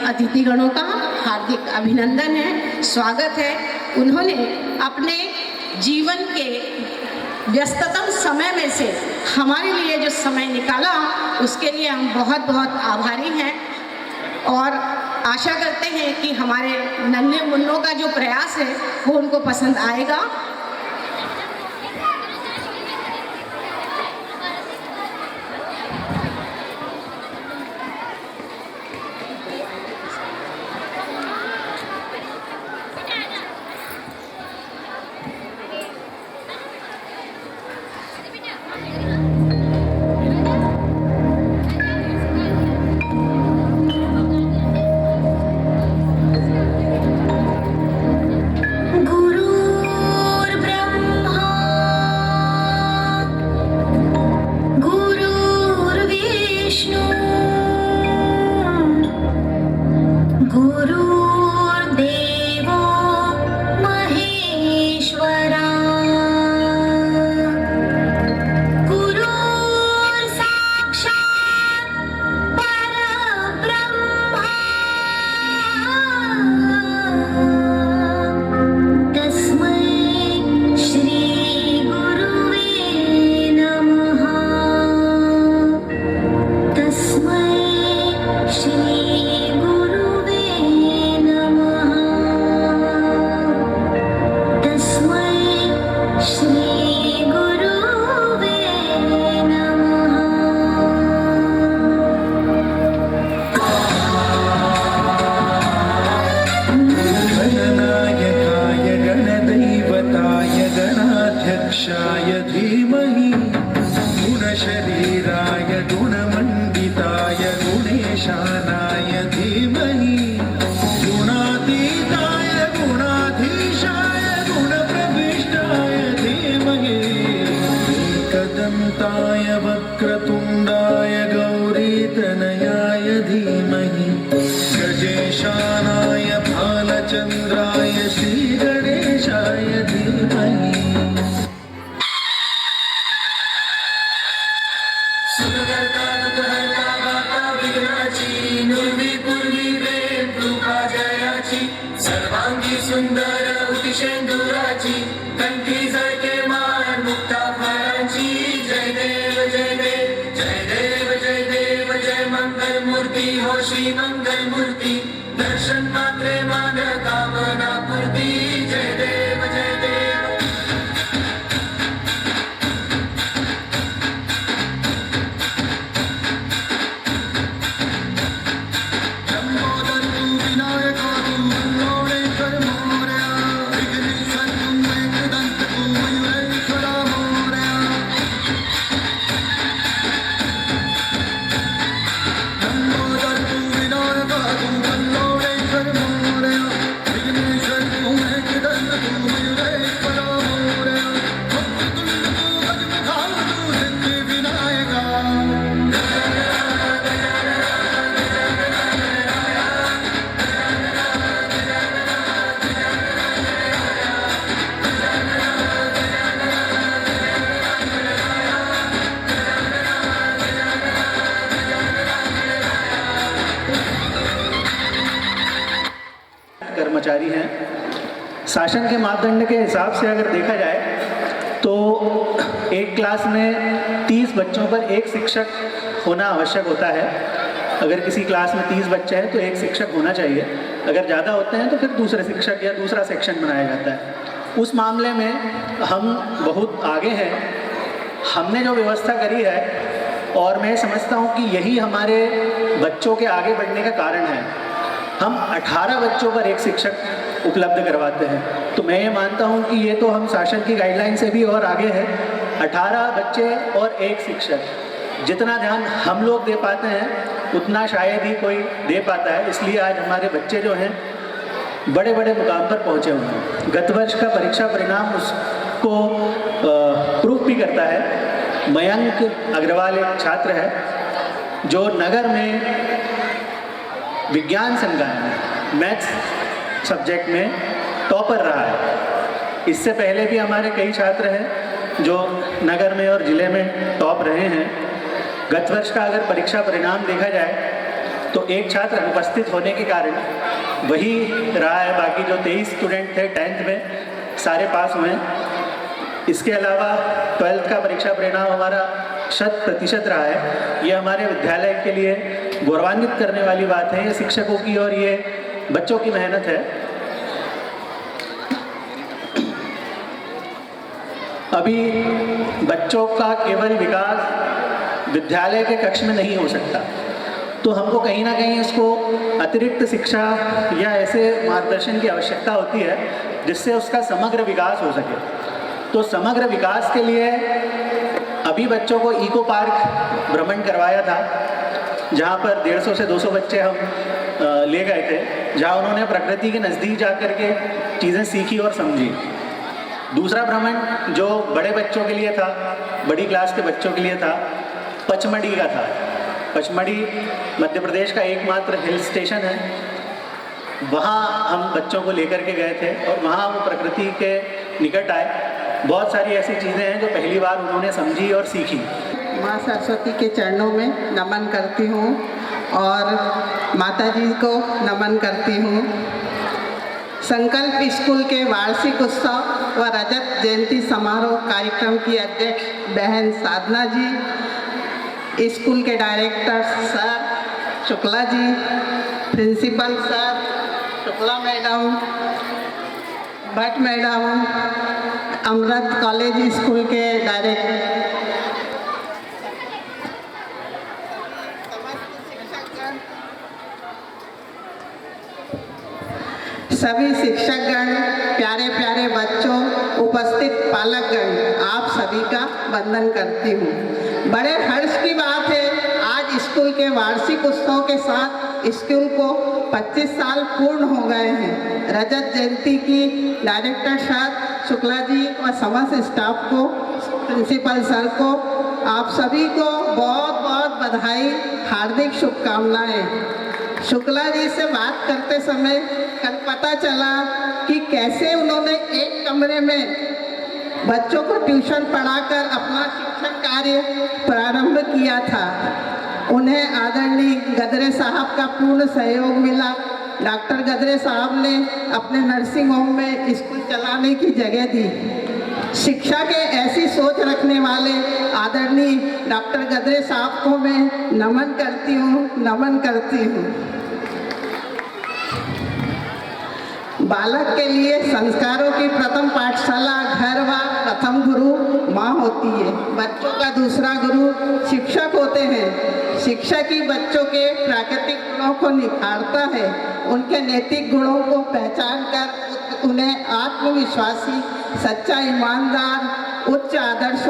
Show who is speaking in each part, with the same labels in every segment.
Speaker 1: अतिथिगणों का हार्दिक अभिनंदन है, स्वागत है। उन्होंने अपने जीवन के व्यस्ततम समय में से हमारे लिए जो समय निकाला, उसके लिए हम बहुत बहुत आभारी हैं और आशा करते हैं कि हमारे नन्हे मुन्नों का जो प्रयास है वो उनको पसंद आएगा।
Speaker 2: कर्मचारी हैं। शासन के मापदंड के हिसाब से अगर देखा जाए तो एक क्लास में 30 बच्चों पर एक शिक्षक होना आवश्यक होता है। अगर किसी क्लास में 30 बच्चे हैं तो एक शिक्षक होना चाहिए। अगर ज़्यादा होते हैं तो फिर दूसरे शिक्षक या दूसरा सेक्शन बनाया जाता है। उस मामले में हम बहुत आगे हैं। हमने जो व्यवस्था करी है और मैं समझता हूँ कि यही हमारे बच्चों के आगे बढ़ने का कारण है। हम 18 बच्चों पर एक शिक्षक उपलब्ध करवाते हैं। तो मैं ये मानता हूँ कि ये तो हम शासन की गाइडलाइन से भी और आगे है। 18 बच्चे और एक शिक्षक, जितना ध्यान हम लोग दे पाते हैं उतना शायद ही कोई दे पाता है। इसलिए आज हमारे बच्चे जो हैं बड़े बड़े मुकाम पर पहुँचे हुए हैं। गत वर्ष का परीक्षा परिणाम उसको प्रूफ भी करता है। मयंक अग्रवाल एक छात्र है जो नगर में विज्ञान संकाय में मैथ्स सब्जेक्ट में टॉपर रहा है। इससे पहले भी हमारे कई छात्र हैं जो नगर में और ज़िले में टॉप रहे हैं। गत वर्ष का अगर परीक्षा परिणाम देखा जाए तो एक छात्र अनुपस्थित होने के कारण वही रहा है, बाकी जो 23 स्टूडेंट थे 10th में सारे पास हुए हैं। इसके अलावा 12th का परीक्षा परिणाम हमारा 100% रहा है। ये हमारे विद्यालय के लिए गौरवान्वित करने वाली बात है, ये शिक्षकों की और ये बच्चों की मेहनत है। अभी बच्चों का केवल विकास विद्यालय के कक्ष में नहीं हो सकता, तो हमको कहीं ना कहीं उसको अतिरिक्त शिक्षा या ऐसे मार्गदर्शन की आवश्यकता होती है जिससे उसका समग्र विकास हो सके। तो समग्र विकास के लिए अभी बच्चों को इको पार्क भ्रमण करवाया था, जहाँ पर 150 से 200 बच्चे हम ले गए थे, जहाँ उन्होंने प्रकृति के नज़दीक जा कर के चीज़ें सीखी और समझी। दूसरा भ्रमण जो बड़े बच्चों के लिए था, बड़ी क्लास के बच्चों के लिए था, पचमढ़ी का था। पचमढ़ी मध्य प्रदेश का एकमात्र हिल स्टेशन है। वहाँ हम बच्चों को लेकर के गए थे और वहाँ वो प्रकृति के निकट आए। बहुत सारी ऐसी चीज़ें हैं जो पहली बार उन्होंने समझी और सीखी।
Speaker 3: माँ सरस्वती के चरणों में नमन करती हूँ और माता जी को नमन करती हूँ। संकल्प स्कूल के वार्षिक उत्सव व रजत जयंती समारोह कार्यक्रम की अध्यक्ष बहन साधना जी, स्कूल के director sir Shukla ji, principal sir Shukla madam, Bhatt madam, Amrit college school के डायरेक्टर, सभी शिक्षकगण, प्यारे प्यारे बच्चों, उपस्थित पालकगण, आप सभी का वंदन करती हूँ। बड़े हर्ष की बात है, आज स्कूल के वार्षिक उत्सव के साथ स्कूल को 25 साल पूर्ण हो गए हैं। रजत जयंती की डायरेक्टर सर शुक्ला जी व समस्त स्टाफ को, प्रिंसिपल सर को, आप सभी को बहुत बहुत बधाई, हार्दिक शुभकामनाएं। शुक्ला जी से बात करते समय कल पता चला कि कैसे उन्होंने एक कमरे में बच्चों को ट्यूशन पढ़ाकर अपना शिक्षण कार्य प्रारंभ किया था। उन्हें आदरणीय गदरे साहब का पूर्ण सहयोग मिला। डॉक्टर गदरे साहब ने अपने नर्सिंग होम में स्कूल चलाने की जगह दी। शिक्षा के ऐसी सोच रखने वाले आदरणीय डॉक्टर गदरे साहब को मैं नमन करती हूँ। बालक के लिए संस्कारों की प्रथम पाठशाला घर व प्रथम गुरु माँ होती है। बच्चों का दूसरा गुरु शिक्षक होते हैं। शिक्षक ही बच्चों के प्राकृतिक गुणों को निखारता है, उनके नैतिक गुणों को पहचान कर उन्हें आत्मविश्वासी, सच्चा, ईमानदार, उच्च आदर्श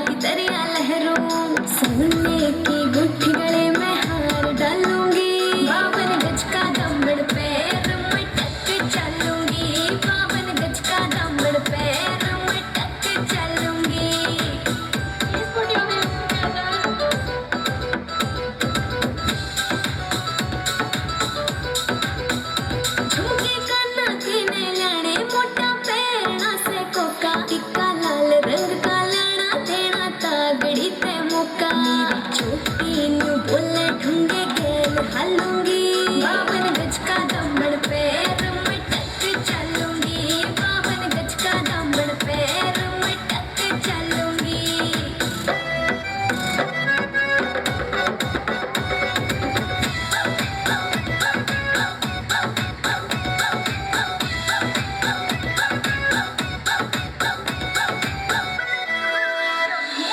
Speaker 4: की दरिया लहरों, सोने की गुट्ठी गले में हार डालूंगी, 52 गज का दामन पैर में टक चलूंगी, 52 गज का दामन पैर में टक चलूंगी। झुमके काना के ने लाने मोटा पैरना से कोका, टिक्का लाल रंग का तागड़ी ते मुका, मेरी छोटी नु बोले ढूंगे गेल हालूंगी, 52 गज का दामन पैर में टक चलूंगी, 52 गज का दामन पैर में टक चलूंगी।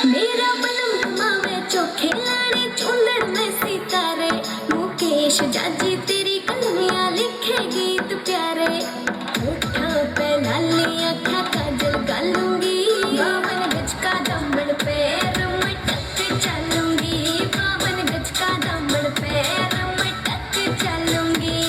Speaker 4: मेरा बलम मावे चोखे लाने चुंदर में सितारे, मुकेश जाजी तेरी कलमियाँ लिखे गीत प्यारे, होठा पे लाली आँखा काजल गालूंगी, 52 गज का दामन पैर में टक चलूंगी, 52 गज का दामन पैर में टक चलूंगी।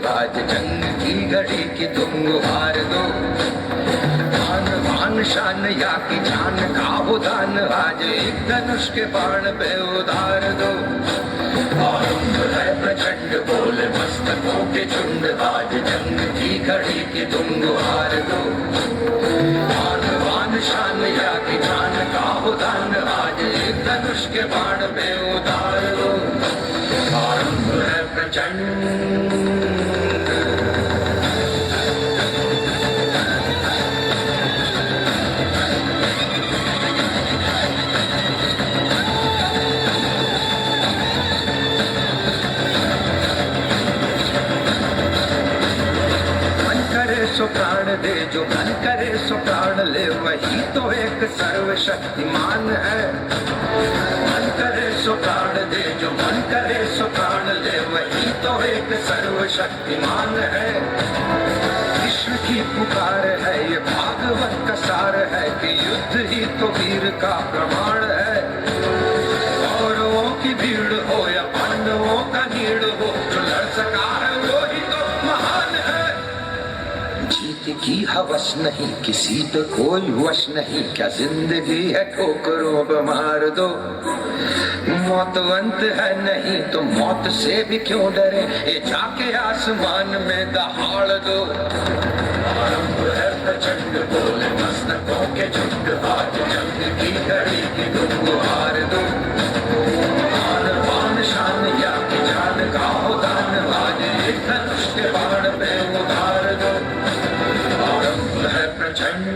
Speaker 5: आज जंग की घड़ी की तुम गुहार दो। आन बान शान या की जान का हो दान आज एक धनुष के बाण पे उधार दो। और है प्रचंड बोल मस्तकों के झुंड आज जंग की घड़ी की तुम गुहार दो। आन बान शान या की जान का हो दान आज एक धनुष के बाण पे उधार दो। आरंभ है प्रचंड। सो प्राण दे जो मन करे सो प्राण ले वही तो एक सर्वशक्तिमान है। मन करे सो प्राण दे जो मन करे सो प्राण ले वही तो एक सर्वशक्तिमान है। विश्व की पुकार है ये भागवत का सार है कि युद्ध ही तो वीर का प्रमाण है। कौरवों की भीड़ हो या पांडवों का नीड़ हो जो लड़ सका है वो ही तो महान है। जीत की हवस नहीं किसी पे कोई वश नहीं क्या जिंदगी है ठोकरों पे मार दो। मौतवंत है नहीं तो मौत से भी क्यों डरे ये जाके आसमान में दहाड़ दो। आरंभ है प्रचंड बोले मस्तकों के झुंड आज जंग की घड़ी की तुम गुहार दो। आन बान शान या की जान का हो दान आज एक धनुष के बाण पे उधार दो। आरंभ है प्रचंड।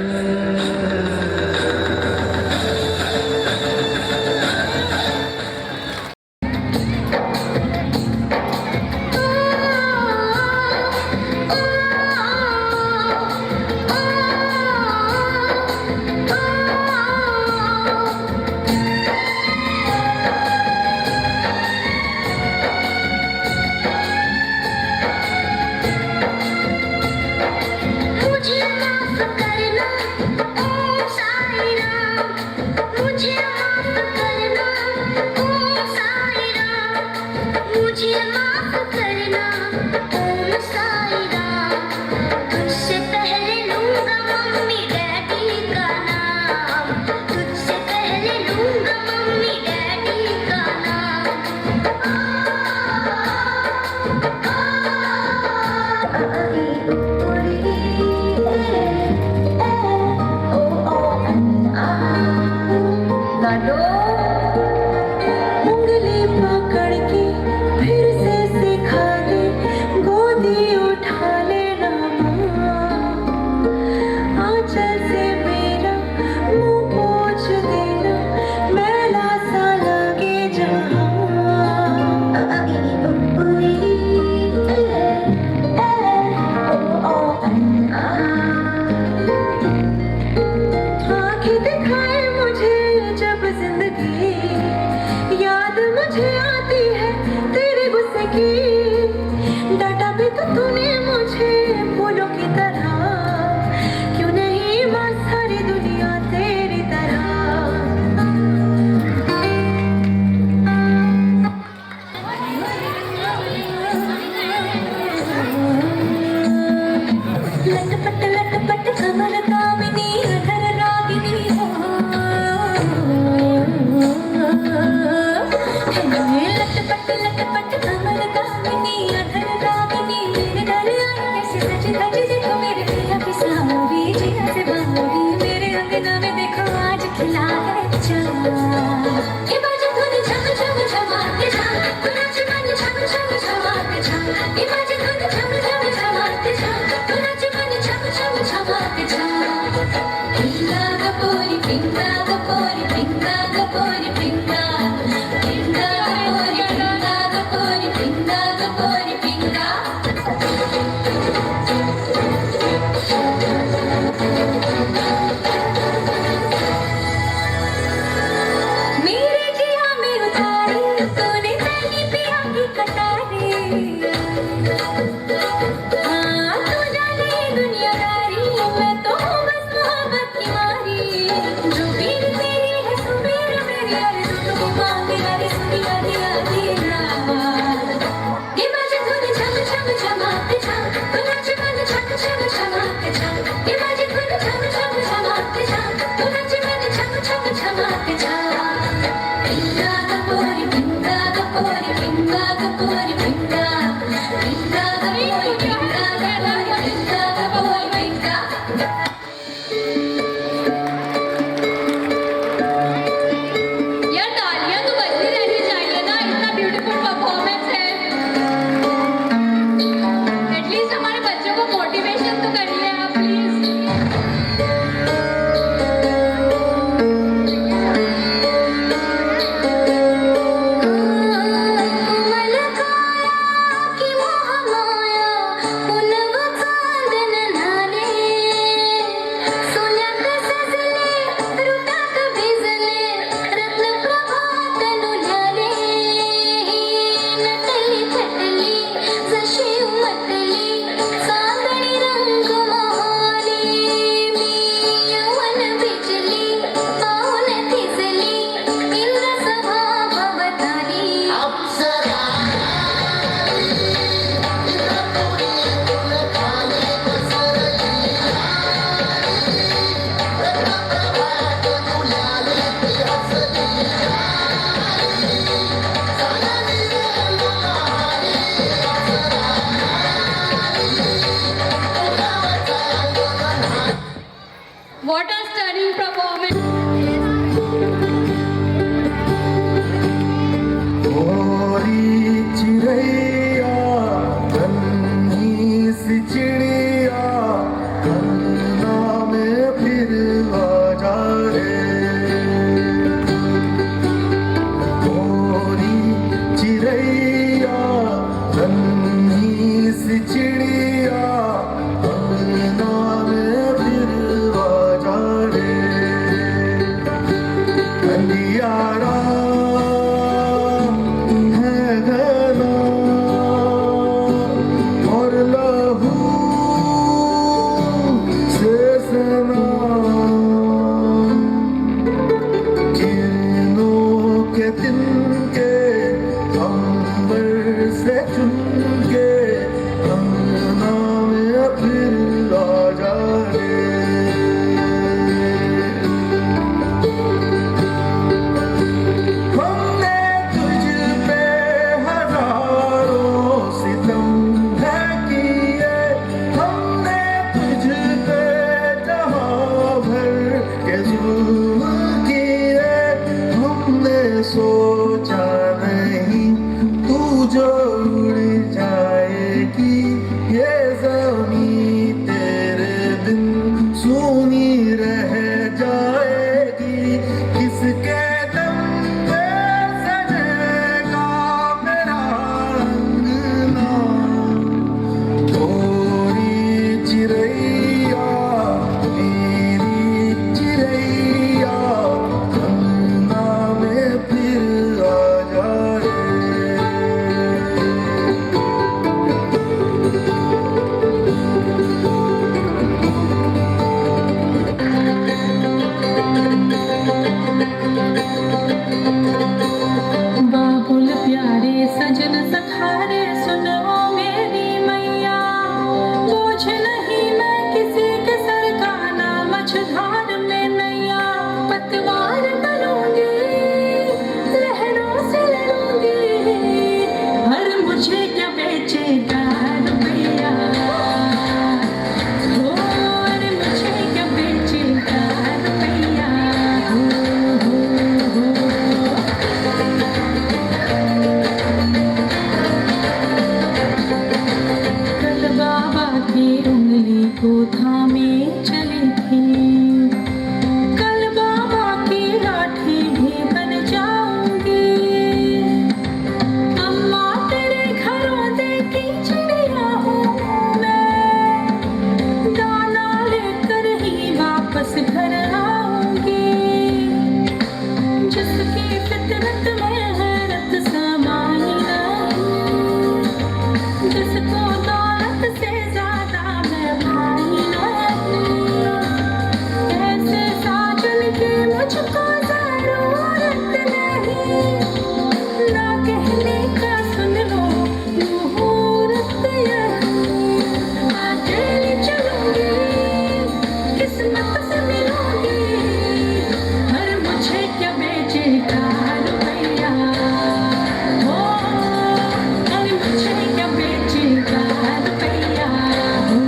Speaker 4: Imagine
Speaker 6: What a stunning performance!
Speaker 7: चिड़ैया कन्नी सी चिड़िया कन्ना में फिर आ जा रे गोरी चिड़ैया कन्नी सी चिड़िया कन्ना में फिर आ जा रे अंधियारा सोचा नहीं तू जो उड़ जाएगी ये ज़मीं तेरे बिन सूनी रह जाएगी किसके दम पे सजेगा मेरा अंगना गोरी चिड़ैया मेरी चिड़ैया अंगना में फिर आ जाए
Speaker 6: बाबुल प्यारे सजन सखारे सुनो मेरी मैया बोझ नहीं मैं किसी के सर का ना मझधार में नैया पतवार बनूंगी लहरों से लड़ूंगी हर मुझे क्या बेचेगा रुपया हो हर मुझे क्या बेचेगा रुपया हो कल बाबा की उंगली को थामे चली थी कल बाबा की लाठी भी बन जाऊंगी अम्मा तेरे घरों देखी चिड़िया हूँ मैं दाना लेकर ही वापस घर आऊंगी जिसकी फितरत में हैरत समाई नहीं जिसको दौलत से ज्यादा मैं भाई नहीं ऐसे साजन की मुझको जरूरत नहीं ना कहने का सुन लो मुहूर्त यही अकेली चलूंगी किस्मत से मिलूंगी हर मुझे क्या बेचेगा रुपया हो हर मुझे क्या बेचेगा रुपया हो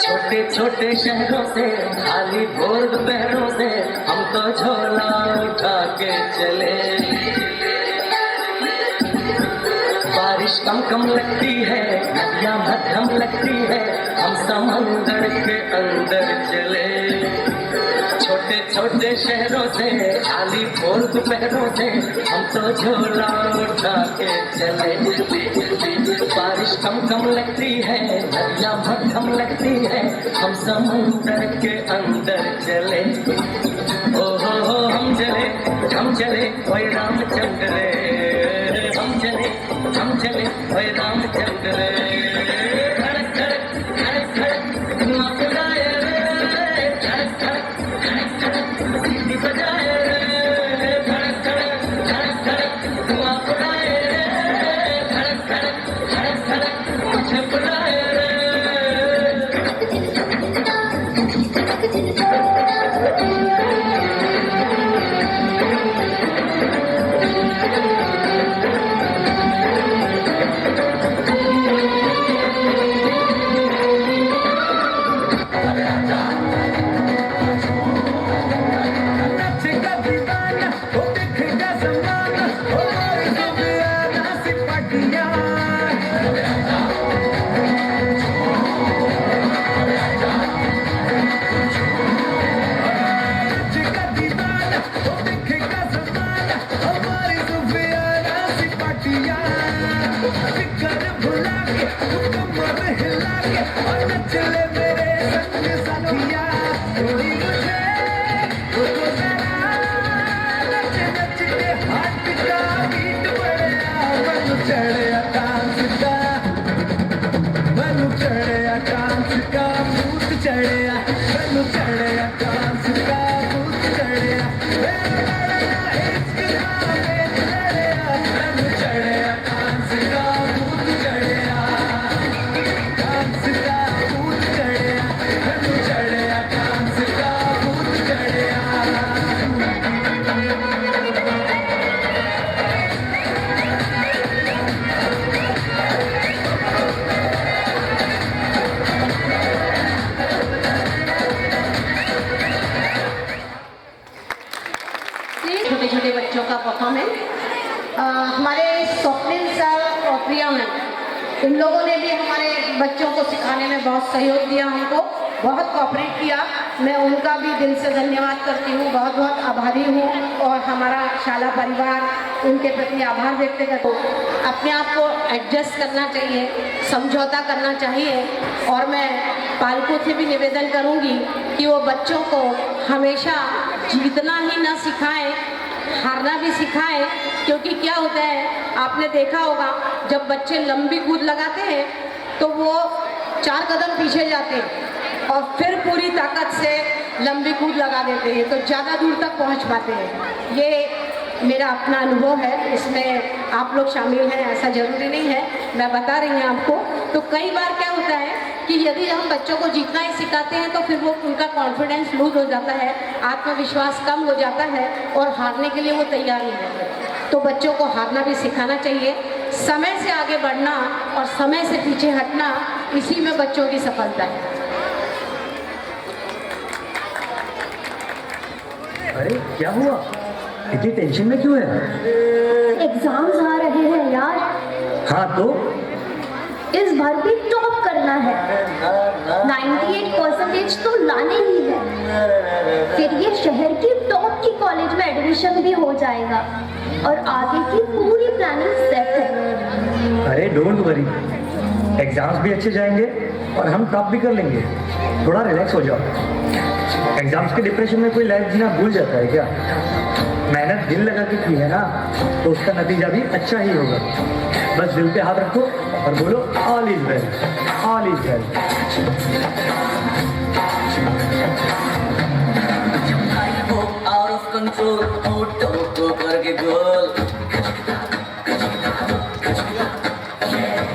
Speaker 8: छोटे छोटे शहरों से खाली भोर दोपहरों से हम तो झोला उठा के चले बारिश कम कम लगती है नदियाँ मध्यम लगती है हम समंदर के अंदर चले छोटे छोटे शहरों से खाली भोर दोपहरों से हम तो झोला उठा के चले बारिश कम कम लगती है नदियाँ मध्यम लगती है हम समंदर के अंदर चले ओ हो हम चले ओए रामचंद्र रे हम चले ओए रामचंद्र रे धड़क धड़क धड़क धड़क धुआं उड़ाए रे धड़क धड़क धड़क धड़क सीटी बजाए रे धड़क धड़क धड़क धड़क धुआं उड़ाए रे धड़क धड़क धड़क धड़क मुझे बुलाए रे
Speaker 5: हिला के और नच ले मेरे संग सखिया थोड़ी मुझे रुको जरा नच नच के हाथ का बीट बढ़िया मनु चढ़िया डांस का मनु चढ़िया डांस का भूत चढ़िया मनु चढ़िया डांस का भूत चढ़िया इश्क का वेद चढ़िया मनु चढ़िया डांस का भूत चढ़िया डांस का भूत चढ़िया मनु चढ़िया डांस का भूत चढ़िया
Speaker 1: छोटे छोटे बच्चों का परफॉर्मेंस हमारे स्वप्निल सर और प्रिया मैम इन लोगों ने भी हमारे बच्चों को सिखाने में बहुत सहयोग दिया, हमको बहुत कोऑपरेट किया। मैं उनका भी दिल से धन्यवाद करती हूँ, बहुत बहुत आभारी हूँ और हमारा शाला परिवार उनके प्रति आभार व्यक्त करता हूँ। अपने आप को एडजस्ट करना चाहिए, समझौता करना चाहिए और मैं पालकों से भी निवेदन करूँगी कि वो बच्चों को हमेशा जीतना ही ना सिखाएं, हारना भी सिखाएं, क्योंकि क्या होता है आपने देखा होगा जब बच्चे लंबी कूद लगाते हैं तो वो 4 कदम पीछे जाते हैं और फिर पूरी ताकत से लंबी कूद लगा देते हैं तो ज़्यादा दूर तक पहुंच पाते हैं। ये मेरा अपना अनुभव है, इसमें आप लोग शामिल हैं ऐसा ज़रूरी नहीं है, मैं बता रही हूँ आपको। तो कई बार क्या होता है कि यदि हम बच्चों को जीतना ही सिखाते हैं तो फिर वो उनका कॉन्फिडेंस लूज हो जाता है, आत्मविश्वास कम हो जाता है और हारने के लिए वो तैयार नहीं रहते। तो बच्चों को हारना भी सिखाना चाहिए, समय से आगे बढ़ना और समय से पीछे हटना, इसी में बच्चों की सफलता है।
Speaker 8: अरे क्या हुआ, इतनी टेंशन में क्यों है?
Speaker 9: एग्जाम्स आ रहे हैं यार।
Speaker 8: हाँ तो
Speaker 9: इस बार भी टॉप करना है, 98% तो लाने ही है। फिर ये शहर की टॉप की कॉलेज में एडमिशन भी हो जाएगा और आगे की पूरी प्लानिंग सेट है।
Speaker 8: अरे डोंट वरी, एग्जाम्स भी अच्छे जाएंगे और हम टॉप भी कर लेंगे। थोड़ा रिलैक्स हो जाओ। एग्जाम्स के डिप्रेशन में कोई लाइफ जीना भूल जाता है क्या? मेहनत दिल लगा के की है ना तो उसका नतीजा भी अच्छा ही होगा। बस दिल पे हाथ रखो और बोलो all is well, all is well.
Speaker 10: Out of control होठों को करके गोल,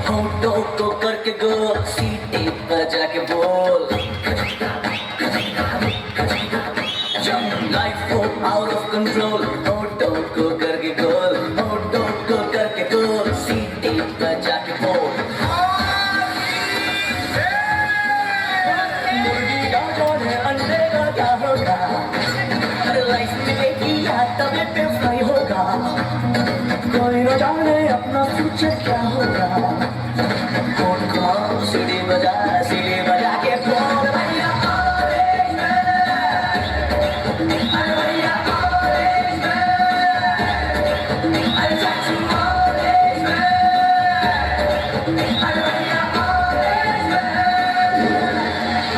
Speaker 10: होठों को करके गोल, सीटी पर जाके बोल। लाइफ हो आउट ऑफ कंट्रोल होठों को करके गोल, होठों को करके गोल, सीटी पर जाके बोल। मुर्गी का जोड़े अंडे का क्या होगा, लाइफ में किया तब पे फ्राई होगा। कोई न जाने अपना फ्यूचर क्या होगा। कौन कौन सीढ़ी बजा के बोल भैया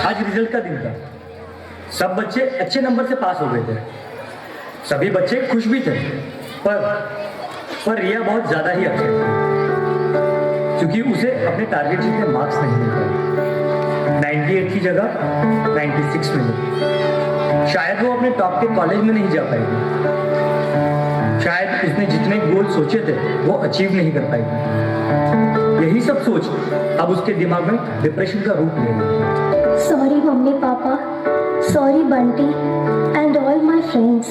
Speaker 8: आज रिजल्ट का दिन था, सब बच्चे अच्छे नंबर से पास हो गए थे, सभी बच्चे खुश भी थे। पर रिया बहुत ज्यादा ही अपसेट थी क्योंकि उसे अपने टारगेट जितने मार्क्स नहीं मिल पाए। 98 की जगह 96 मिले। शायद वो अपने टॉप के कॉलेज में नहीं जा पाएगी, शायद उसने जितने गोल सोचे थे वो अचीव नहीं कर पाएगी। यही सब सोच अब उसके दिमाग में डिप्रेशन का रूप ले रही।
Speaker 9: Sorry mummy papa, sorry Bunty and all my friends,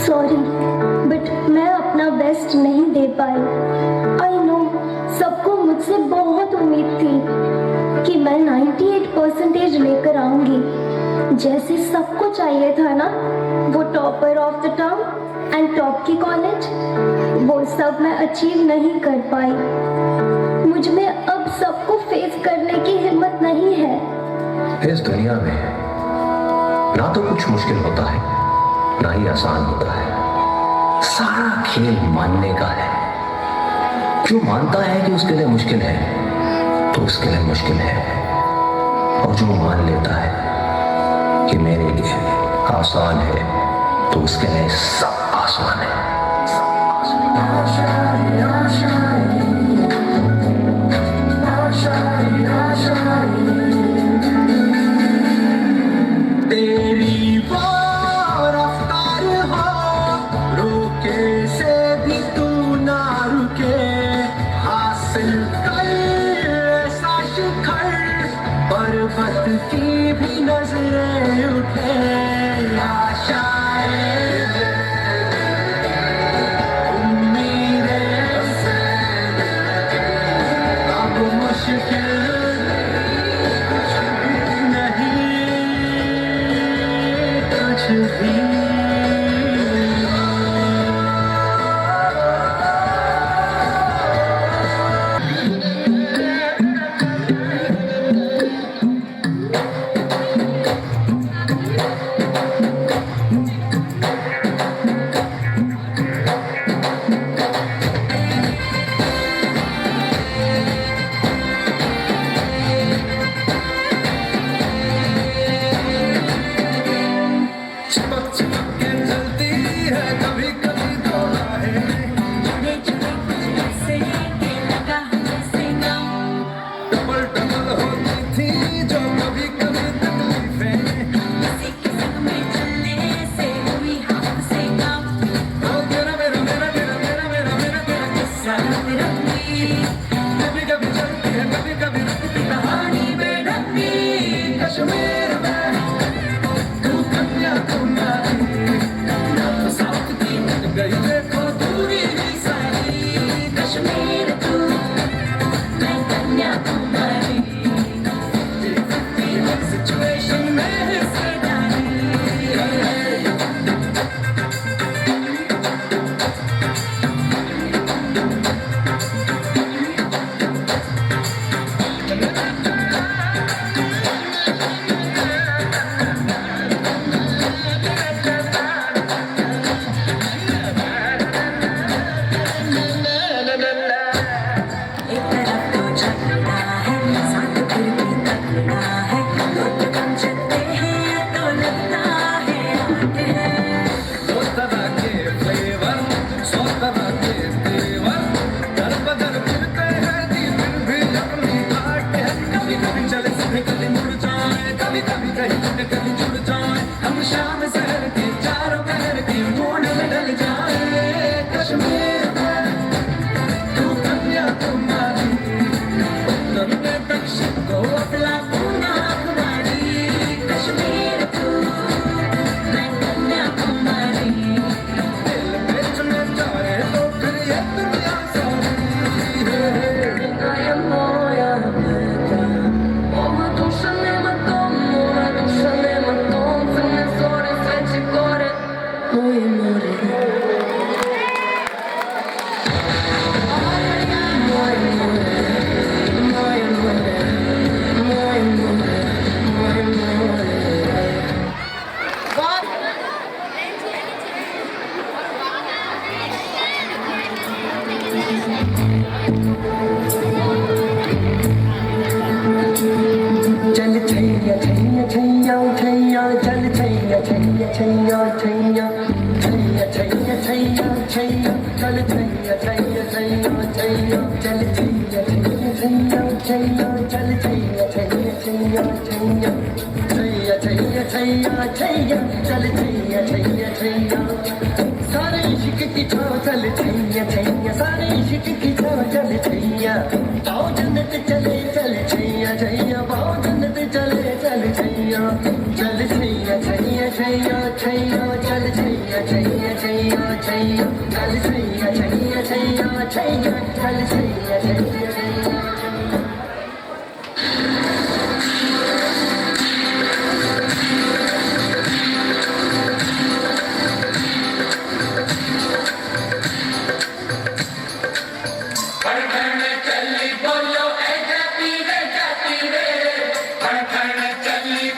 Speaker 9: sorry but मैं अपना बेस्ट नहीं दे पाई। आई नो सबको मुझसे बहुत उम्मीद थी कि मैं 98% लेकर आऊंगी, जैसे सबको चाहिए था ना, वो topper of the town and top की कॉलेज। वो सब मैं अचीव नहीं कर पाई। मुझ में अब सबको फेस करने की हिम्मत नहीं है।
Speaker 11: इस दुनिया में ना तो कुछ मुश्किल होता है ना ही आसान होता है, सारा खेल मानने का है। जो मानता है कि उसके लिए मुश्किल है तो उसके लिए मुश्किल है, और जो मान लेता है कि मेरे लिए आसान है तो उसके लिए सब आसान है।
Speaker 8: तेरी वो रफ्तार हो, रोके से भी तू ना रुके, हासिल कर ऐसा शिखर, पर्वत की भी नजरें उठे। आशाएं उम्मीदें अब मुश्किल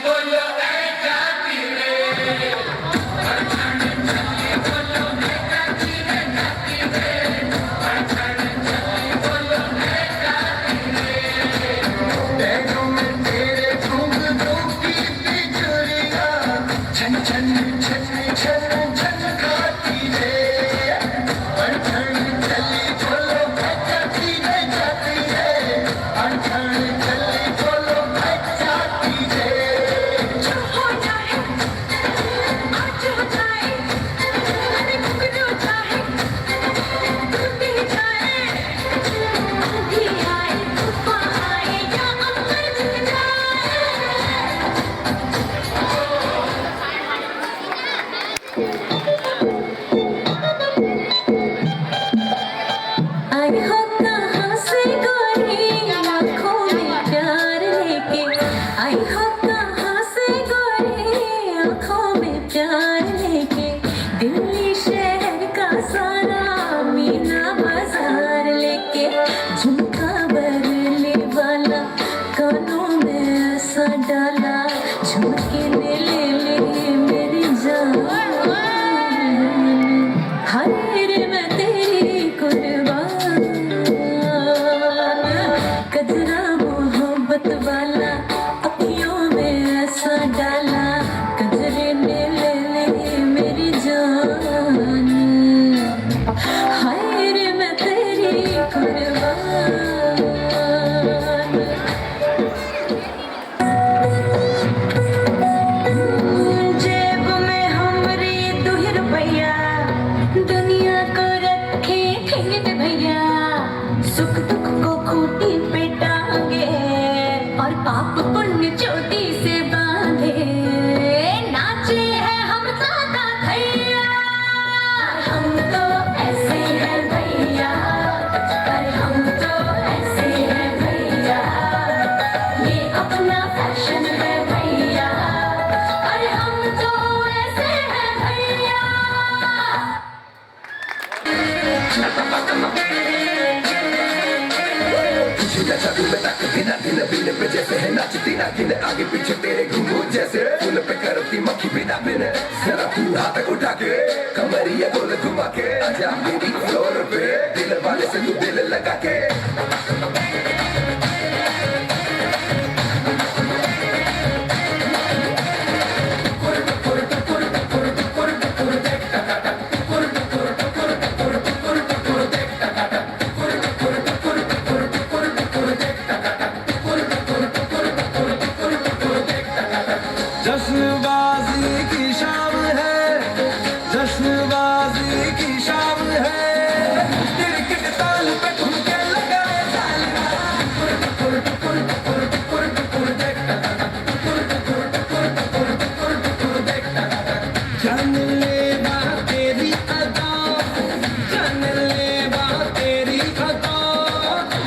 Speaker 5: बोलो
Speaker 6: डाला झुमके ने ले ले मेरी जान हाय रे मैं तेरी कुर्बान कजरा मोहब्बत वाला अखियों में ऐसा डाला कजरे ने ले ले मेरी जान हाय रे मैं तेरी कुर्बान जेब में हमरी 2 रुपया दुनिया को रखे ठेंगे भैया सुख दुख को खूंटी पे टांगे और पाप पुण्य चोटी से बांधे नाचे हैं हम सादा भैया हम तो ऐसे हैं भैया अरे हम तो ऐसे हैं भैया ये अपना फैशन है भैया अरे हम तो ऐसे हैं भैया
Speaker 5: आगे पीछे तेरे घूमू जैसे फूल पे करती मक्खी बिना बिन जरा तू हाथ उठा के कमरिया गोल घुमा के आजा मेरी फ्लोर पे दिल वाले से तू दिल लगा के
Speaker 7: जश्नबाजी की शाम है जश्नबाजी की शाम है क्रिकेट ताल पे ठुमके लगाए जान ले बात तेरी अदा जान ले बात तेरी अदा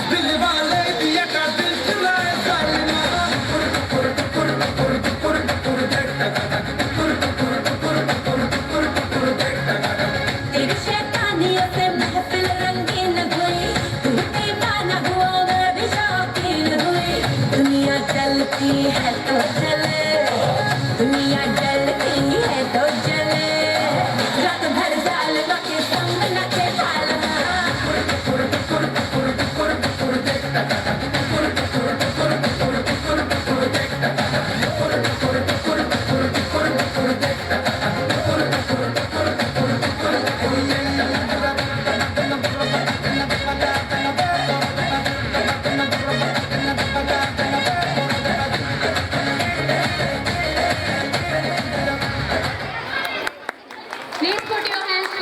Speaker 7: दिल वाले दिया का दिल चुराए सालमा
Speaker 6: तेरी शैतानियों से महफिल रंगीन हुई तू दीवाना हुआ मैं भी शौकीन हुई दुनिया चलती है तो चले दुनिया चलती है तो चले रात भर जाल के संग नचे सालमा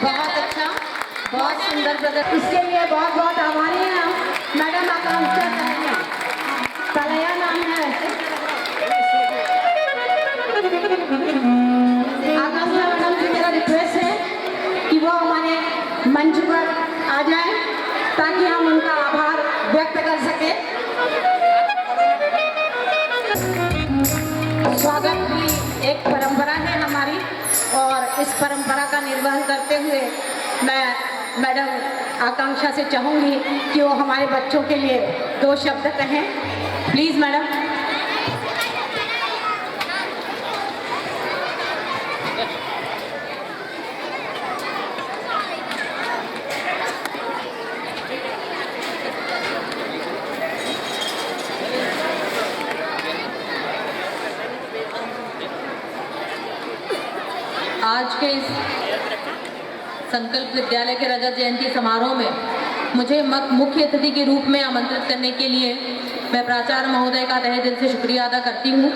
Speaker 1: बहुत अच्छा बहुत सुंदर प्रदर्शन इसके लिए बहुत बहुत आभारी हैं हम मैडम आकांक्षा तलैया नाम है आकांक्षा मैडम से मेरा रिक्वेस्ट है कि वो हमारे मंच पर आ जाएं ताकि हम उनका आभार व्यक्त कर सकें स्वागत की एक परंपरा है हमारी और इस परंपरा का निर्वहन करते हुए मैं मैडम आकांक्षा से चाहूँगी कि वो हमारे बच्चों के लिए 2 शब्द कहें प्लीज़ मैडम
Speaker 12: आज के इस संकल्प विद्यालय के रजत जयंती समारोह में मुझे मुख्य अतिथि के रूप में आमंत्रित करने के लिए मैं प्राचार्य महोदय का तहे दिल से शुक्रिया अदा करती हूँ।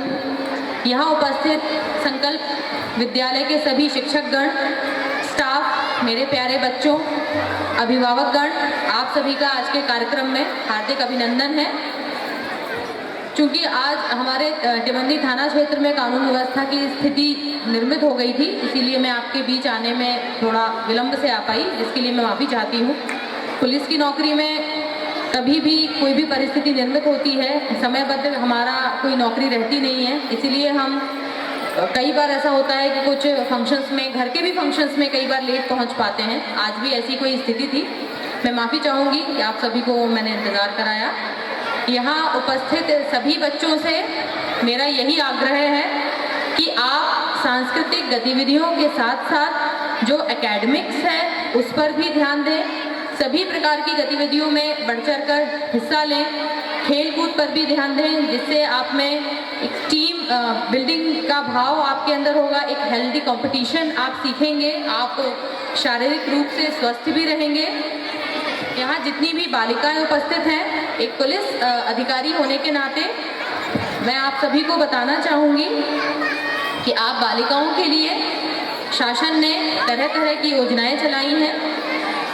Speaker 12: यहाँ उपस्थित संकल्प विद्यालय के सभी शिक्षकगण, स्टाफ, मेरे प्यारे बच्चों, अभिभावकगण, आप सभी का आज के कार्यक्रम में हार्दिक अभिनंदन है। चूँकि आज हमारे डिबंदी थाना क्षेत्र में कानून व्यवस्था की स्थिति निर्मित हो गई थी, इसीलिए मैं आपके बीच आने में थोड़ा विलंब से आ पाई, जिसके लिए मैं माफ़ी चाहती हूँ। पुलिस की नौकरी में कभी भी कोई भी परिस्थिति निर्मित होती है, समयबद्ध हमारा कोई नौकरी रहती नहीं है, इसीलिए हम कई बार ऐसा होता है कि कुछ फंक्शंस में, घर के भी फंक्शंस में कई बार लेट पहुँच पाते हैं। आज भी ऐसी कोई स्थिति थी। मैं माफ़ी चाहूँगी कि आप सभी को मैंने इंतज़ार कराया। यहाँ उपस्थित सभी बच्चों से मेरा यही आग्रह है कि आप सांस्कृतिक गतिविधियों के साथ साथ जो एकेडमिक्स है उस पर भी ध्यान दें, सभी प्रकार की गतिविधियों में बढ़ चढ़ कर हिस्सा लें, खेल कूद पर भी ध्यान दें, जिससे आप में एक टीम बिल्डिंग का भाव आपके अंदर होगा, एक हेल्दी कंपटीशन आप सीखेंगे, आप शारीरिक रूप से स्वस्थ भी रहेंगे। यहाँ जितनी भी बालिकाएं उपस्थित हैं, एक पुलिस अधिकारी होने के नाते मैं आप सभी को बताना चाहूँगी कि आप बालिकाओं के लिए शासन ने तरह तरह की योजनाएं चलाई हैं।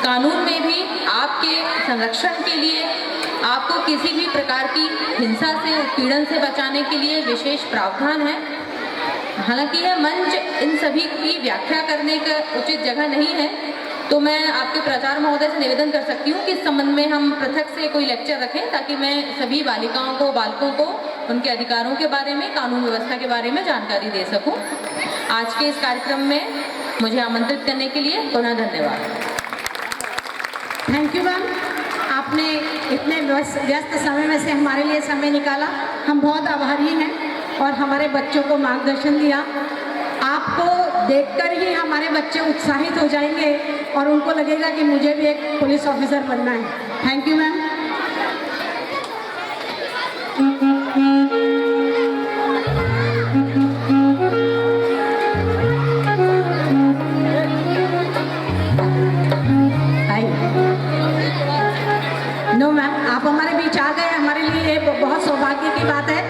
Speaker 12: कानून में भी आपके संरक्षण के लिए, आपको किसी भी प्रकार की हिंसा से, उत्पीड़न से बचाने के लिए विशेष प्रावधान है। हालांकि यह मंच इन सभी की व्याख्या करने का उचित जगह नहीं है, तो मैं आपके प्राचार्य महोदय से निवेदन कर सकती हूँ कि इस संबंध में हम पृथक से कोई लेक्चर रखें, ताकि मैं सभी बालिकाओं को, बालकों को उनके अधिकारों के बारे में, कानून व्यवस्था के बारे में जानकारी दे सकूँ। आज के इस कार्यक्रम में मुझे आमंत्रित करने के लिए पुनः धन्यवाद।
Speaker 1: थैंक यू मैम, आपने इतने व्यस्त समय में से हमारे लिए समय निकाला, हम बहुत आभारी हैं और हमारे बच्चों को मार्गदर्शन दिया। आपको देखकर ही हमारे बच्चे उत्साहित हो जाएंगे और उनको लगेगा कि मुझे भी एक पुलिस ऑफिसर बनना है। Thank you ma'am. No ma'am, आप हमारे बीच आ गए, हमारे लिए बहुत सौभाग्य की बात है।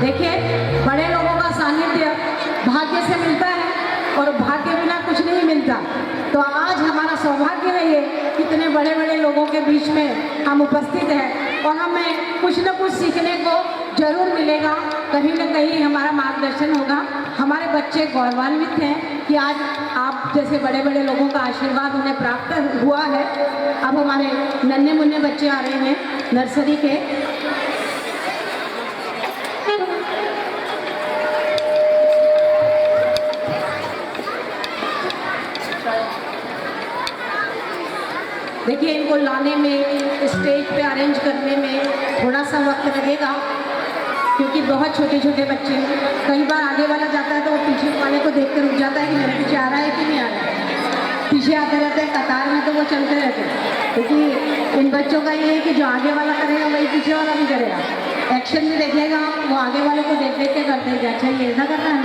Speaker 1: देखिए, बड़े लोगों का सानिध्य भाग्य से मिलता है और भाग्य बिना कुछ नहीं मिलता। तो आज हमारा सौभाग्य है ये, कितने बड़े बड़े लोगों के बीच में हम उपस्थित हैं और हमें कुछ न कुछ सीखने को जरूर मिलेगा, कहीं न कहीं हमारा मार्गदर्शन होगा। हमारे बच्चे गौरवान्वित हैं कि आज आप जैसे बड़े बड़े लोगों का आशीर्वाद उन्हें प्राप्त हुआ है। अब हमारे नन्हे मुन्ने बच्चे आ रहे हैं नर्सरी के। देखिए, इनको लाने में, स्टेज पे अरेंज करने में थोड़ा सा वक्त लगेगा, क्योंकि बहुत छोटे छोटे बच्चे हैं। कई बार आगे वाला जाता है तो वो पीछे वाले को देख कर रुक जाता है कि मेरे पीछे आ रहा है कि नहीं आ रहा है। पीछे आते रहते हैं कतार में, तो वो चलते रहते हैं, क्योंकि इन बच्चों का ये है कि जो आगे वाला करेगा वही पीछे वाला भी करेगा। एक्शन में देखिएगा, वो आगे वाले को देख देख के करते हैं कि अच्छा ये ऐसा करना है,